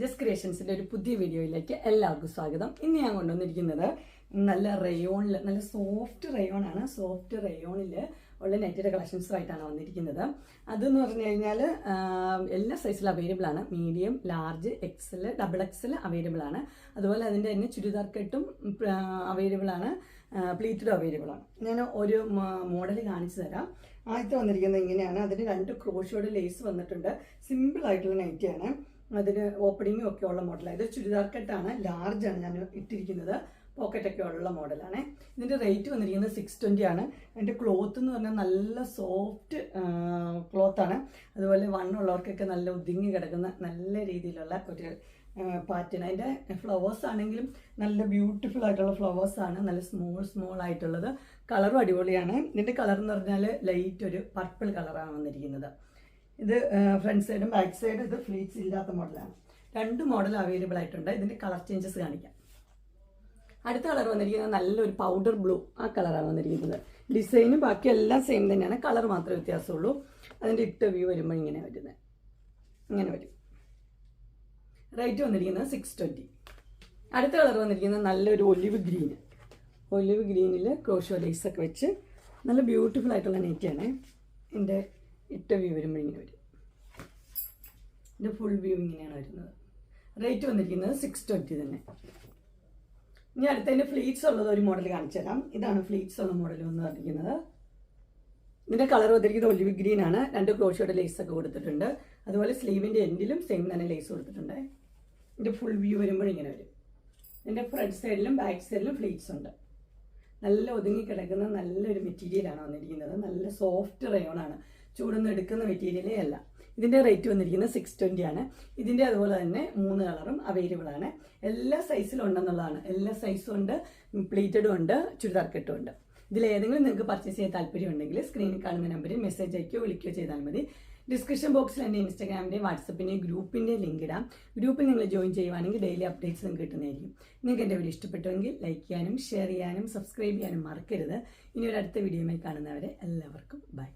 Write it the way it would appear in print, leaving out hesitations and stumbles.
Just ക്രിയേഷൻസിൻ്റെ ഒരു പുതിയ വീഡിയോയിലേക്ക് എല്ലാവർക്കും സ്വാഗതം. ഇന്ന് ഞാൻ കൊണ്ടുവന്നിരിക്കുന്നത് നല്ല റയോണിൽ, നല്ല സോഫ്റ്റ് റയോണാണ്. സോഫ്റ്റ് റയോണിൽ ഉള്ള നെറ്റിൻ്റെ കളക്ഷൻസുമായിട്ടാണ് വന്നിരിക്കുന്നത്. അതെന്ന് പറഞ്ഞു കഴിഞ്ഞാൽ എല്ലാ സൈസിലും അവൈലബിൾ ആണ്. Medium, large, XL, double XL available ആണ്. അതുപോലെ അതിൻ്റെ തന്നെ ചുരിദാർ കെട്ടും അവൈലബിൾ ആണ്, പ്ലീറ്റഡും അവൈലബിൾ ആണ്. ഞാൻ ഒരു മോഡൽ കാണിച്ചു തരാം. ആദ്യത്തെ വന്നിരിക്കുന്നത് ഇങ്ങനെയാണ്. അതിന് 2 ക്രോഷോയുടെ ലേസ് വന്നിട്ടുണ്ട്. സിമ്പിൾ ആയിട്ടുള്ള നൈറ്റിയാണ്. അതിന് ഓപ്പണിങ്ങും ഒക്കെ ഉള്ള മോഡലാണ്. ഇത് ചുരിദാർ കെട്ടാണ്, ലാർജാണ് ഞാൻ ഇട്ടിരിക്കുന്നത്. പോക്കറ്റൊക്കെ ഉള്ള മോഡലാണ്. ഇതിൻ്റെ റേറ്റ് വന്നിരിക്കുന്നത് 620 ആണ്. അതിൻ്റെ ക്ലോത്ത് എന്ന് പറഞ്ഞാൽ നല്ല സോഫ്റ്റ് ക്ലോത്താണ്. അതുപോലെ വണ്ണുള്ളവർക്കൊക്കെ നല്ല ഒതുങ്ങി കിടക്കുന്ന നല്ല രീതിയിലുള്ള ഒരു പാറ്റേൺ. അതിൻ്റെ ഫ്ലവേഴ്സ് ആണെങ്കിലും നല്ല ബ്യൂട്ടിഫുൾ ആയിട്ടുള്ള ഫ്ലവേഴ്സാണ്. നല്ല സ്മോൾ ആയിട്ടുള്ളത്. കളറും അടിപൊളിയാണ്. ഇതിൻ്റെ കളർ എന്ന് പറഞ്ഞാൽ ലൈറ്റ് ഒരു പർപ്പിൾ കളറാണ് വന്നിരിക്കുന്നത്. ഇത് ഫ്രണ്ട് സൈഡും ബാക്ക് സൈഡും ഇത് ഫ്ലീറ്റ്സ് ഇല്ലാത്ത മോഡലാണ്. 2 മോഡൽ അവൈലബിൾ ആയിട്ടുണ്ട്. ഇതിൻ്റെ കളർ ചേഞ്ചസ് കാണിക്കാം. അടുത്ത കളർ വന്നിരിക്കുന്നത് നല്ലൊരു പൗഡർ ബ്ലൂ, ആ കളറാണ് വന്നിരിക്കുന്നത്. ഡിസൈനും ബാക്കി എല്ലാം സെയിം തന്നെയാണ്, കളർ മാത്രമേ വ്യത്യാസമുള്ളൂ. അതിൻ്റെ ഇട്ട വ്യൂ വരുമ്പോൾ ഇങ്ങനെ വരുന്നത്, ഇങ്ങനെ വരും. റേറ്റ് വന്നിരിക്കുന്നത് 620. അടുത്ത കളർ വന്നിരിക്കുന്നത് നല്ലൊരു ഒലിവ് ഗ്രീനിൽ ക്രോഷോ ലേസൊക്കെ വെച്ച് നല്ല ബ്യൂട്ടിഫുൾ ആയിട്ടുള്ള നെറ്റാണ്. ഇതിൻ്റെ ഇട്ട വ്യൂ വരുമ്പോൾ ഇങ്ങനെ വരും. ഇതിൻ്റെ ഫുൾ വ്യൂ ഇങ്ങനെയാണ് വരുന്നത്. റേറ്റ് വന്നിരിക്കുന്നത് 620 തന്നെ. ഇനി അടുത്തതിൻ്റെ ഫ്ലീറ്റ്സ് ഉള്ളത് ഒരു മോഡൽ കാണിച്ചു തരാം. ഇതാണ് ഫ്ലീറ്റ്സ് ഉള്ള മോഡൽ എന്ന് പറഞ്ഞിരിക്കുന്നത്. ഇതിൻ്റെ കളർ വന്നിരിക്കുന്നത് ഒലിവ് ഗ്രീൻ ആണ്. 2 ക്രോഷോയുടെ ലേസൊക്കെ കൊടുത്തിട്ടുണ്ട്. അതുപോലെ സ്ലീവിൻ്റെ എൻഡിലും സെയിം തന്നെ ലേസ് കൊടുത്തിട്ടുണ്ട്. ഇതിൻ്റെ ഫുൾ വ്യൂ വരുമ്പോൾ ഇങ്ങനെ വരും. ഇതിൻ്റെ ഫ്രണ്ട് സൈഡിലും ബാക്ക് സൈഡിലും ഫ്ലീറ്റ്സ് ഉണ്ട്. നല്ല ഒതുങ്ങി കിടക്കുന്ന നല്ലൊരു മെറ്റീരിയലാണ് വന്നിരിക്കുന്നത്. നല്ല സോഫ്റ്റ് റയോണാണ്, ചൂടൊന്നും എടുക്കുന്ന മെറ്റീരിയലേ അല്ല. ഇതിൻ്റെ റേറ്റ് വന്നിരിക്കുന്നത് 620 ആണ്. ഇതിൻ്റെ അതുപോലെ തന്നെ 3 കളറും അവൈലബിൾ ആണ്. എല്ലാ സൈസിലും ഉണ്ടെന്നുള്ളതാണ്. എല്ലാ സൈസും ഉണ്ട്, പ്ലീറ്റഡും ഉണ്ട്, ചുരിദാർ കെട്ടും ഉണ്ട്. ഇതിലേതെങ്കിലും നിങ്ങൾക്ക് പർച്ചേസ് ചെയ്യാൻ താല്പര്യമുണ്ടെങ്കിൽ സ്ക്രീനിൽ കാണുന്ന നമ്പറിൽ മെസ്സേജ് അയക്കുകയോ വിളിക്കുകയോ ചെയ്താൽ മതി. ഡിസ്ക്രിപ്ഷൻ ബോക്സിൽ എൻ്റെ ഇൻസ്റ്റാഗ്രാമിൻ്റെയും വാട്സപ്പിൻ്റെയും ഗ്രൂപ്പിൻ്റെയും ലിങ്ക് ഇടാം. ഗ്രൂപ്പിൽ നിങ്ങൾ ജോയിൻ ചെയ്യുവാണെങ്കിൽ ഡെയിലി അപ്ഡേറ്റ്സ് നിങ്ങൾക്ക് കിട്ടുന്നതായിരിക്കും. നിങ്ങൾക്ക് എൻ്റെ വീഡിയോ ഇഷ്ടപ്പെട്ടുവെങ്കിൽ ലൈക്ക് ചെയ്യാനും ഷെയർ ചെയ്യാനും സബ്സ്ക്രൈബ് ചെയ്യാനും മറക്കരുത്. ഇനി ഒരു അടുത്ത വീഡിയോയുമായി കാണുന്നവരെ എല്ലാവർക്കും ബൈ.